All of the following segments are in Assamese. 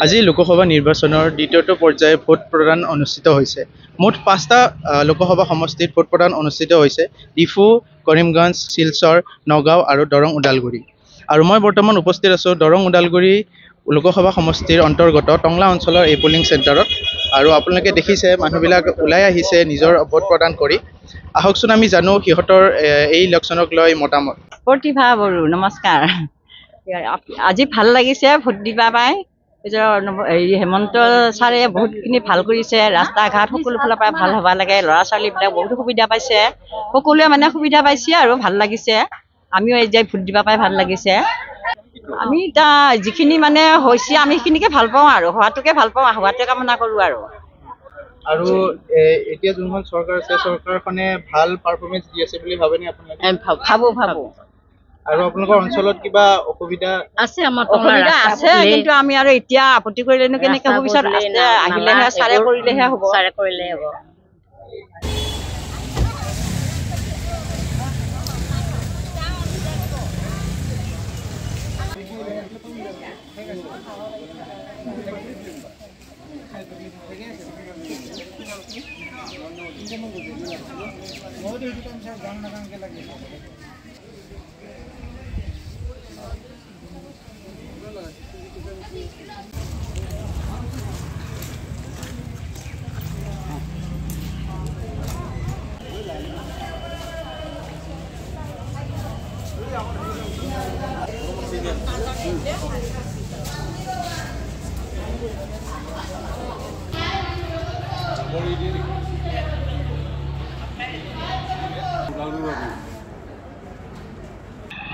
আজি লোকসভা নিৰ্বাচনৰ দ্বিতীয়টো পৰ্যায়ৰ ভোট প্ৰদান অনুষ্ঠিত হৈছে। মুঠ 5টা লোকসভা সমষ্টিত ভোট প্ৰদান অনুষ্ঠিত হৈছে। ডিফু, কৰিমগঞ্জ, শিলচৰ, নগাঁও আৰু দৰং ওদালগুৰি। আৰু মই বৰ্তমান উপস্থিত আছোঁ দৰং ওদালগুৰি লোকসভা সমষ্টিৰ অন্তৰ্গত টংলা অঞ্চলৰ এই পলিং চেণ্টাৰত। আৰু আপোনালোকে দেখিছে মানুহবিলাক ওলাই আহিছে নিজৰ ভোট প্ৰদান কৰি। আহকচোন আমি জানো সিহঁতৰ এই ইলেকশ্যনক লৈ মতামত। প্ৰতিভা বড়ো, নমস্কাৰ। আজি ভাল লাগিছে ভোট দিবা পাই। হেমন্ত ছাৰে বহুতখিনি ভাল কৰিছে, ৰাস্তা ঘাট সকলো ফালৰ পৰা ভাল হ'ব লাগে, ল'ৰা ছোৱালীবিলাক বহুত সুবিধা পাইছে, সকলোৱে মানে সুবিধা পাইছে আৰু ভাল লাগিছে। আমিও এতিয়া ভোট দিবা পাই ভাল লাগিছে। আমি এতিয়া যিখিনি মানে হৈছে আমি সেইখিনিকে ভাল পাওঁ আৰু হোৱাটোকে ভাল পাওঁ, হোৱাটোকে কামনা কৰোঁ আৰু এতিয়া যোনখন চৰকাৰ আছে চৰকাৰখনে ভাল পাৰফৰ্মেঞ্চ দি আছে বুলি ভাবেনে আপোনালোকে? ভাবোঁ। আৰু আপোনালোকৰ অঞ্চলত কিবা অসুবিধা আছে? আমাৰ অসুবিধা আছে, কিন্তু আমি আৰু এতিয়া আপত্তি কৰিলেনো কেনেকৈ হ'ব? পিছত আহিলেহে ছাৰে কৰিলেহে হ'ব।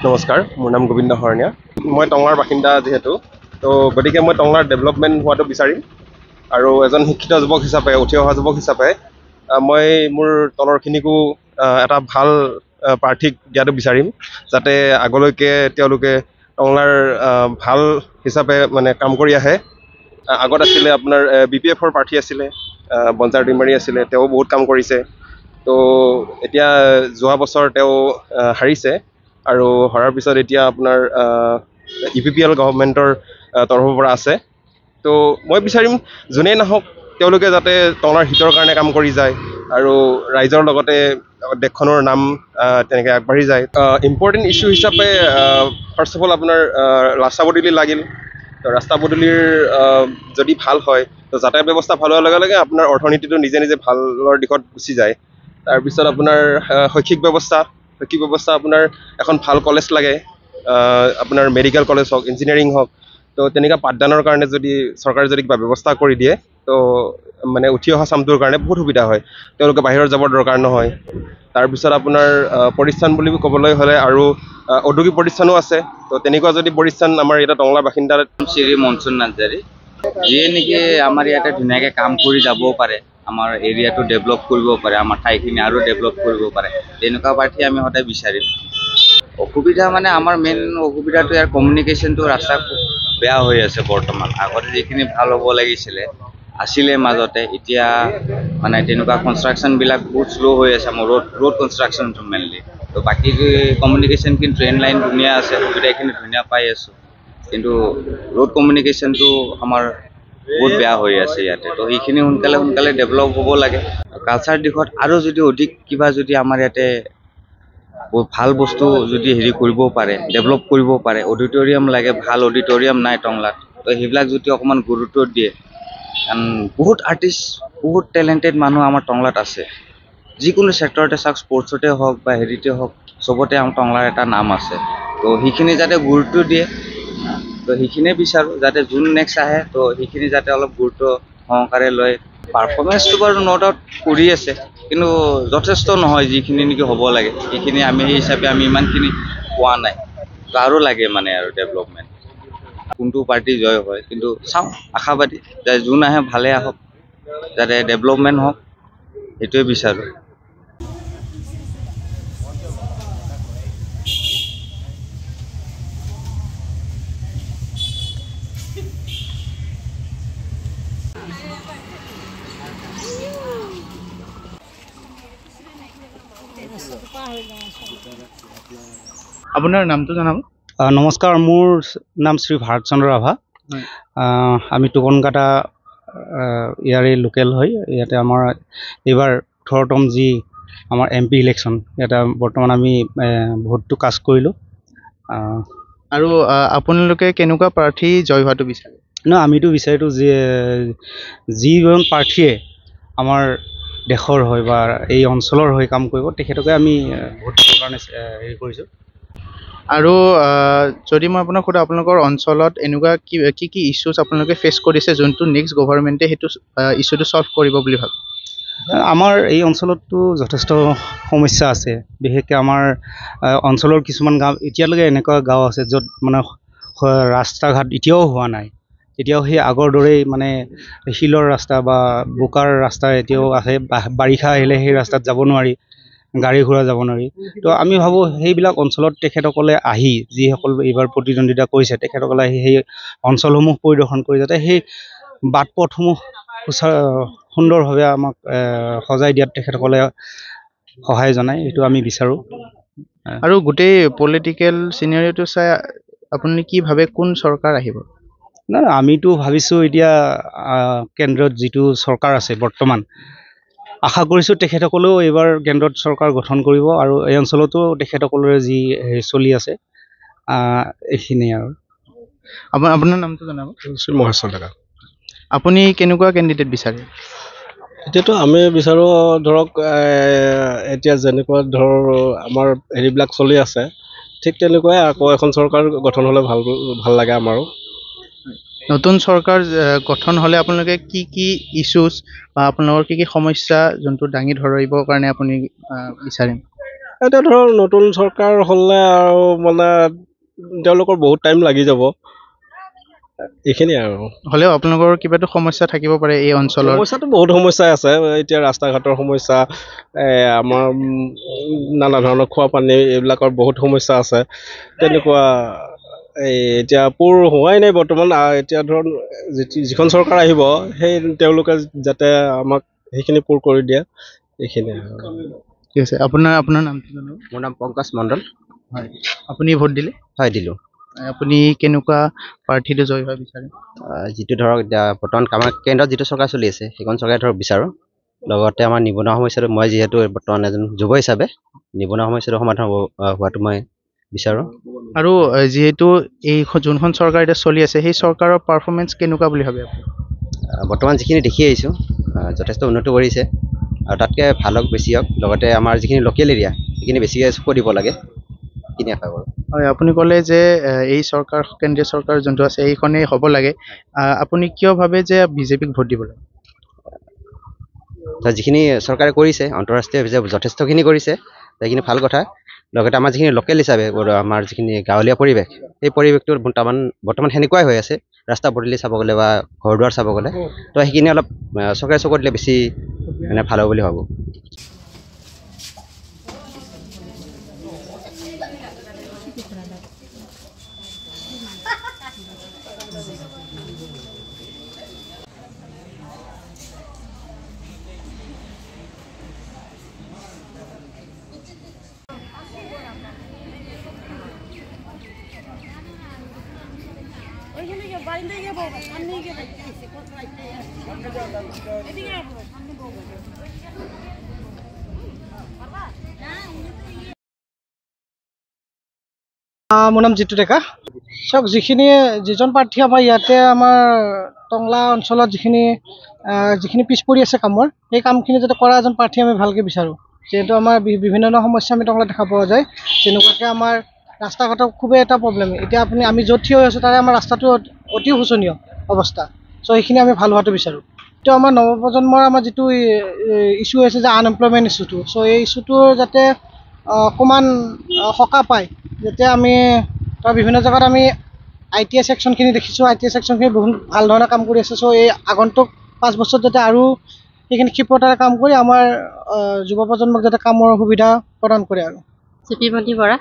নমস্কাৰ, মোৰ নাম গোবিন্দ শৰণীয়া। মই টংলাৰ বাসিন্দা যিহেতু, তো গতিকে মই টংলাৰ ডেভেলপমেণ্ট হোৱাটো বিচাৰিম। আৰু এজন শিক্ষিত যুৱক হিচাপে, উঠি অহা যুৱক হিচাপে মই মোৰ তলৰখিনিকো এটা ভাল প্ৰাৰ্থীক দিয়াটো বিচাৰিম, যাতে আগলৈকে তেওঁলোকে টংলাৰ ভাল হিচাপে মানে কাম কৰি আহে। আগত আছিলে আপোনাৰ BPF-ৰ প্ৰাৰ্থী আছিলে, বঞ্জাৰ ডিমাৰী আছিলে, তেওঁ বহুত কাম কৰিছে। তো এতিয়া যোৱা বছৰ তেওঁ হাৰিছে, আৰু হৰাৰ পিছত এতিয়া আপোনাৰ EPPL গভৰ্ণমেণ্টৰ তৰফৰ পৰা আছে। তো মই বিচাৰিম যোনেই নাহক তেওঁলোকে যাতে টংলাৰ হিতৰ কাৰণে কাম কৰি যায় আৰু ৰাইজৰ লগতে দেশখনৰ নাম তেনেকৈ আগবাঢ়ি যায়। ইম্পৰ্টেণ্ট ইছ্যু হিচাপে ফাৰ্ষ্ট অফ অল আপোনাৰ ৰাস্তা পদূলি লাগিল। তো ৰাস্তা পদূলিৰ যদি ভাল হয়, তো যাতায়াত ব্যৱস্থা ভাল হোৱাৰ লগে লগে আপোনাৰ অৰ্থনীতিটো নিজে নিজে ভালৰ দিশত গুচি যায়। তাৰপিছত আপোনাৰ শৈক্ষিক ব্যৱস্থা আপোনাৰ এখন ভাল কলেজ লাগে, আপোনাৰ মেডিকেল কলেজ হওক, ইঞ্জিনিয়াৰিং হওক। তো তেনেকুৱা পাঠদানৰ কাৰণে যদি চৰকাৰে যদি কিবা ব্যৱস্থা কৰি দিয়ে, তো মানে উঠি অহা চামটোৰ কাৰণে বহুত সুবিধা হয়, তেওঁলোকে বাহিৰত যাবৰ দৰকাৰ নহয়। তাৰপিছত আপোনাৰ প্ৰতিষ্ঠান বুলি ক'বলৈ হ'লে আৰু ঔদ্যোগিক প্ৰতিষ্ঠানো আছে। তো তেনেকুৱা যদি প্ৰতিষ্ঠান আমাৰ ইয়াতে টংলা বাসিন্দাৰ শ্ৰী মনসুন নাৰ্জাৰী, যিয়ে নেকি আমাৰ ইয়াতে ধুনীয়াকৈ কাম কৰি যাবও পাৰে, আমাৰ এৰিয়াটো ডেভেলপ কৰিব পাৰে, আমাৰ ঠাইখিনি আৰু ডেভেলপ কৰিব পাৰে, তেনেকুৱা প্ৰাৰ্থী আমি সদায় বিচাৰিম। অসুবিধা মানে আমাৰ মেইন অসুবিধাটো ইয়াৰ কমিউনিকেশ্যনটো ৰাস্তা বেয়া হৈ আছে বৰ্তমান। আগতে যিখিনি ভাল হ'ব লাগিছিলে আছিলে মাজতে, এতিয়া মানে তেনেকুৱা কনষ্ট্ৰাকশ্যনবিলাক বহুত শ্ল' হৈ আছে। আমাৰ ৰোড কনষ্ট্ৰাকশ্যনটো মেইনলি। তো বাকী কমিউনিকেশ্যনখিনি ট্ৰেইন লাইন ধুনীয়া আছে, সুবিধাখিনি ধুনীয়া পাই আছোঁ, কিন্তু ৰোড কমিউনিকেশ্যনটো আমাৰ বহুত বেয়া হৈ আছে ইয়াতে। তো সেইখিনি সোনকালে ডেভেলপ হ'ব লাগে। কালচাৰ দিশত আৰু যদি অধিক কিবা যদি আমাৰ ইয়াতে ভাল বস্তু যদি কৰিব পাৰে, ডেভেলপ কৰিব পাৰে, অডিটৰিয়াম লাগে, ভাল অডিটৰিয়াম নাই টংলাত, তো সেইবিলাক যদি অকণমান গুৰুত্ব দিয়ে। কাৰণ বহুত আৰ্টিষ্ট, বহুত টেলেণ্টেড মানুহ আমাৰ টংলাত আছে, যিকোনো ছেক্টৰতে চাওক, স্পৰ্টছতে হওক বা হেৰিতে হওক, চবতে আমাৰ টংলাৰ এটা নাম আছে। তো সেইখিনি যাতে গুৰুত্ব দিয়ে, তো সেইখিনিয়ে বিচাৰোঁ, যাতে যোন নেক্সট আহে তো সেইখিনি যাতে অলপ গুৰুত্ব সহকাৰে লয়। পাৰফৰ্মেঞ্চটো বাৰু ন' ডাউট কৰি আছে, কিন্তু যথেষ্ট নহয় যিখিনি নেকি হ'ব লাগে। সেইখিনি আমি সেই হিচাপে আমি ইমানখিনি পোৱা নাই, তো আৰু লাগে মানে আৰু ডেভেলপমেণ্ট। কোনটো পাৰ্টি জয় হয়, কিন্তু চাওঁ, আশাবাদী যে যোন আহে ভালে আহক, যাতে ডেভেলপমেণ্ট হওক, সেইটোৱে বিচাৰোঁ। আপোনাৰ নামটো জনাব। নমস্কাৰ, মোৰ নাম শ্ৰী ভাৰত চন্দ্ৰ ৰাভা। আমি টোকনকাটা ইয়াৰে লোকেল হয়। ইয়াতে আমাৰ এইবাৰ 18তম যি আমাৰ MP ইলেকশ্যন, ইয়াতে বৰ্তমান আমি ভোটটো কাষ্ট কৰিলোঁ। আৰু আপোনালোকে কেনেকুৱা প্ৰাৰ্থী জয় হোৱাটো বিচাৰে? আমিতো বিচাৰিছোঁ যে যিজন প্ৰাৰ্থীয়ে আমাৰ দেশৰ হয় বা এই অঞ্চলৰ হৈ কাম কৰিব তেখেতকে আমি ভোট দিবৰ কাৰণে হেৰি কৰিছোঁ। আৰু যদি মই আপোনাক সোধোঁ, আপোনালোকৰ অঞ্চলত এনেকুৱা কি ইছ্যুজ আপোনালোকে ফেচ কৰিছে যোনটো নেক্সট গভৰ্ণমেণ্টে সেইটো ইছ্যুটো ছল্ভ কৰিব বুলি ভাবে? আমাৰ এই অঞ্চলততো যথেষ্ট সমস্যা আছে। বিশেষকৈ আমাৰ অঞ্চলৰ কিছুমান গাঁও, এতিয়ালৈকে এনেকুৱা গাঁও আছে য'ত মানে ৰাস্তা ঘাট এতিয়াও হোৱা নাই। এতিয়াও সেই আগৰ দৰেই মানে শিলৰ ৰাস্তা বা বোকাৰ ৰাস্তা এতিয়াও আছে। বাৰিষা আহিলে সেই ৰাস্তাত যাব নোৱাৰি, গাড়ী ঘোঁৰা যাব নোৱাৰি। তো আমি ভাবোঁ সেইবিলাক অঞ্চলত তেখেতসকলে আহি, যিসকল এইবাৰ প্ৰতিদ্বন্দ্বিতা কৰিছে, তেখেতসকলে আহি সেই অঞ্চলসমূহ পৰিদৰ্শন কৰি যাতে সেই বাট পথসমূহ সুন্দৰভাৱে আমাক সজাই দিয়াত তেখেতসকলে সহায় জনায়, এইটো আমি বিচাৰোঁ। আৰু গোটেই পলিটিকেল চিনাৰিঅ'টো চাই আপুনি কি ভাবে কোন চৰকাৰ আহিব? আমিতো ভাবিছোঁ এতিয়া কেন্দ্ৰত যিটো চৰকাৰ আছে বৰ্তমান, আশা কৰিছোঁ তেখেতসকলেও এইবাৰ কেন্দ্ৰত চৰকাৰ গঠন কৰিব আৰু এই অঞ্চলতো তেখেতসকলৰে যি চলি আছে এইখিনিয়ে আৰু। আপোনাৰ নামটো জনাব? মহেশ্বৰ ডেকা। আপুনি কেনেকুৱা কেণ্ডিডেট বিচাৰে? এতিয়াতো আমি বিচাৰোঁ ধৰক এতিয়া যেনেকুৱা আমাৰ হেৰিবিলাক চলি আছে ঠিক তেনেকুৱাই আকৌ এখন চৰকাৰ গঠন হ'লে ভাল লাগে আমাৰো। নতুন চৰকাৰ গঠন হ'লে আপোনালোকে কি ইছ্যুজ বা আপোনালোকৰ কি সমস্যা যোনটো দাঙি ধৰিবৰ কাৰণে আপুনি বিচাৰিম? এতিয়া ধৰক নতুন চৰকাৰ হ'লে আৰু মানে তেওঁলোকৰ বহুত টাইম লাগি যাব, এইখিনিয়ে আৰু। হ'লেও আপোনালোকৰ কিবাটো সমস্যা থাকিব পাৰে এই অঞ্চলৰ? সমস্যাটো বহুত সমস্যাই আছে। এতিয়া ৰাস্তা ঘাটৰ সমস্যা, আমাৰ নানা ধৰণৰ খোৱা পানী এইবিলাকৰ বহুত সমস্যা আছে। তেনেকুৱা এতিয়া পূৰ হোৱাই নাই বৰ্তমান। এতিয়া ধৰক যিখন চৰকাৰ আহিব সেই তেওঁলোকে যাতে আমাক সেইখিনি পূৰ কৰি দিয়ে, এইখিনিয়ে। ঠিক আছে, আপোনাৰ নামটো জনাব? মোৰ নাম পংকজ মণ্ডল। হয়, আপুনি ভোট দিলে? হয়, দিলোঁ। আপুনি কেনেকুৱা প্ৰাৰ্থীটো জয় হোৱা বিচাৰে? যিটো ধৰক এতিয়া বৰ্তমান আমাৰ কেন্দ্ৰত যিটো চৰকাৰ চলি আছে সেইখন চৰকাৰে ধৰক বিচাৰোঁ। লগতে আমাৰ নিবনুৱা সমস্যাটো, মই যিহেতু বৰ্তমান এজন যুৱ হিচাপে নিবনুৱা সমস্যাটো সমাধান হোৱাটো মই বিচাৰোঁ। আৰু যিহেতু এই যোনখন চৰকাৰ এতিয়া চলি আছে সেই চৰকাৰৰ পাৰফৰ্মেঞ্চ কেনেকুৱা বুলি ভাবে? বৰ্তমান যিখিনি দেখি আহিছোঁ যথেষ্ট উন্নতি কৰিছে, আৰু তাতকৈ ভাল হওক বেছি হওক। লগতে আমাৰ যিখিনি লোকেল এৰিয়া সেইখিনি বেছিকৈ চকু দিব লাগে, সেইখিনি আশা কৰোঁ। হয়, আপুনি ক'লে যে এই চৰকাৰ, কেন্দ্ৰীয় চৰকাৰ যোনটো আছে এইখনেই হ'ব লাগে। আপুনি কিয় ভাবে যে বিজেপিক ভোট দিব লাগে? যিখিনি চৰকাৰে কৰিছে আন্তঃৰাষ্ট্ৰীয় যথেষ্টখিনি কৰিছে, সেইখিনি ভাল কথা। লগতে আমাৰ যিখিনি লোকেল হিচাপে আমাৰ যিখিনি গাঁৱলীয়া পৰিৱেশ, সেই পৰিৱেশটো বৰ্তমান সেনেকুৱাই হৈ আছে। ৰাস্তা পদূলি চাব গ'লে বা ঘৰ দুৱাৰ চাব গ'লে, তো সেইখিনি অলপ চৰকাৰে চকু দিলে বেছি মানে ভাল হ'ব বুলি ভাবোঁ। মোৰ নাম জিতু ডেকা। চাওক, যিজন প্ৰাৰ্থী আমাৰ ইয়াতে আমাৰ টংলা অঞ্চলত যিখিনি পিছ পৰি আছে কামৰ, সেই কামখিনি যাতে কৰা এজন প্ৰাৰ্থী আমি ভালকৈ বিচাৰোঁ। যিহেতু আমাৰ বিভিন্ন ধৰণৰ সমস্যা আমি টংলাত দেখা পোৱা যায়। যেনেকুৱাকৈ আমাৰ ৰাস্তা ঘাটৰ খুবেই এটা প্ৰব্লেম। এতিয়া আমি য'ত থিয় হৈ আছোঁ তাৰে আমাৰ ৰাস্তাটো অতি শোচনীয় অৱস্থা। চ' সেইখিনি আমি ভাল হোৱাটো বিচাৰোঁ। তো আমাৰ নৱপ্ৰজন্মৰ আমাৰ যিটো ইছ্যু হৈছে যে আনএমপ্লয়মেণ্ট ইছ্যুটো, চ' এই ইছ্যুটোৰ যাতে অকণমান সকাহ পায়। যেতিয়া আমি তাৰ বিভিন্ন জেগাত আমি ITI ছেকশ্যনখিনি দেখিছোঁ, ITI ছেকশ্যনখিনি বহুত ভাল ধৰণে কাম কৰি আছে। চ' এই আগন্তুক 5 বছৰত যাতে আৰু সেইখিনি ক্ষিপ্ৰতাৰে কাম কৰি আমাৰ যুৱ প্ৰজন্মক যাতে কামৰ সুবিধা প্ৰদান কৰে আৰু। চিপিমতী বৰা।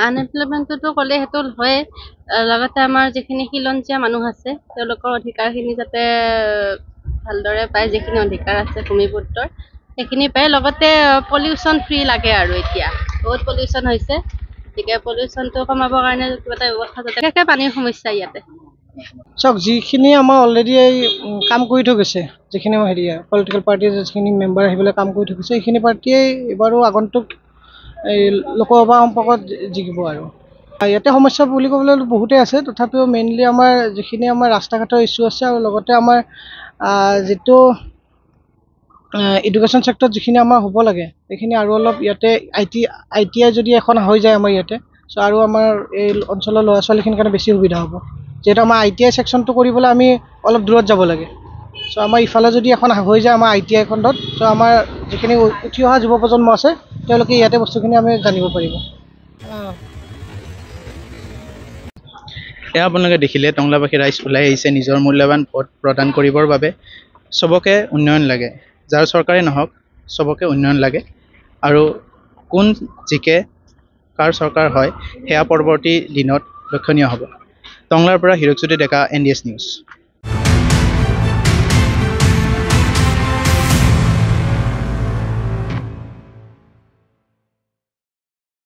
আনএমপ্লয়মেণ্টটোতো ক'লে সেইটো হয়েই। লগতে আমাৰ যিখিনি খিলঞ্জীয়া মানুহ আছে তেওঁলোকৰ অধিকাৰখিনি যাতে ভালদৰে পায়, যিখিনি অধিকাৰ আছে ভূমিপুত্ৰৰ সেইখিনি পায়। লগতে পলিউশ্যন ফ্ৰী লাগে আৰু এতিয়া বহুত পলিউশ্যন হৈছে, গতিকে পলিউশ্যনটো কমাবৰ কাৰণে কিবা এটা ব্যৱস্থা, যাতে পানীৰ সমস্যা ইয়াতে চাওক যিখিনি আমাৰ অলৰেডি এই কাম কৰি থৈ গৈছে, যিখিনি হেৰি পলিটিকেল পাৰ্টিৰ যিখিনি মেম্বাৰ আহি পেলাই কাম কৰি থৈ গৈছে, সেইখিনি পাৰ্টিয়ে এইবাৰো আগন্তুক এই লোকসভা সম্পৰ্কত জিকিব আৰু ইয়াতে সমস্যা বুলি ক'বলৈ বহুতেই আছে, তথাপিও মেইনলি আমাৰ যিখিনি আমাৰ ৰাস্তা ঘাটৰ ইছ্যু আছে আৰু লগতে আমাৰ যিটো এডুকেশ্যন ছেক্টৰত যিখিনি আমাৰ হ'ব লাগে সেইখিনি আৰু অলপ ইয়াতে ITI যদি এখন হৈ যায় আমাৰ ইয়াতে, চ' আৰু আমাৰ এই অঞ্চলৰ ল'ৰা ছোৱালীখিনিৰ কাৰণে বেছি সুবিধা হ'ব। যিহেতু আমাৰ ITI ছেকশ্যনটো কৰিবলৈ আমি অলপ দূৰত যাব লাগে, চ' আমাৰ ইফালে যদি এখন হৈ যায় আমাৰ ITI খণ্ডত, চ' আমাৰ যিখিনি উঠি অহা যুৱ প্ৰজন্ম আছে তেওঁলোকে ইয়াতে বস্তুখিনি আমি জানিব পাৰিব। এয়া আপোনালোকে দেখিলে টংলাবাসী ৰাইজ ওলাই আহিছে নিজৰ মূল্যৱান ভোট প্ৰদান কৰিবৰ বাবে। চবকে উন্নয়ন লাগে, যাৰ চৰকাৰে নহওক চবকে উন্নয়ন লাগে, আৰু কোন জিকে কাৰ চৰকাৰ হয় সেয়া পৰৱৰ্তী দিনত লক্ষণীয় হ'ব। টংলাৰ পৰা হীৰকজ্যোতি ডেকা, NDS নিউজ।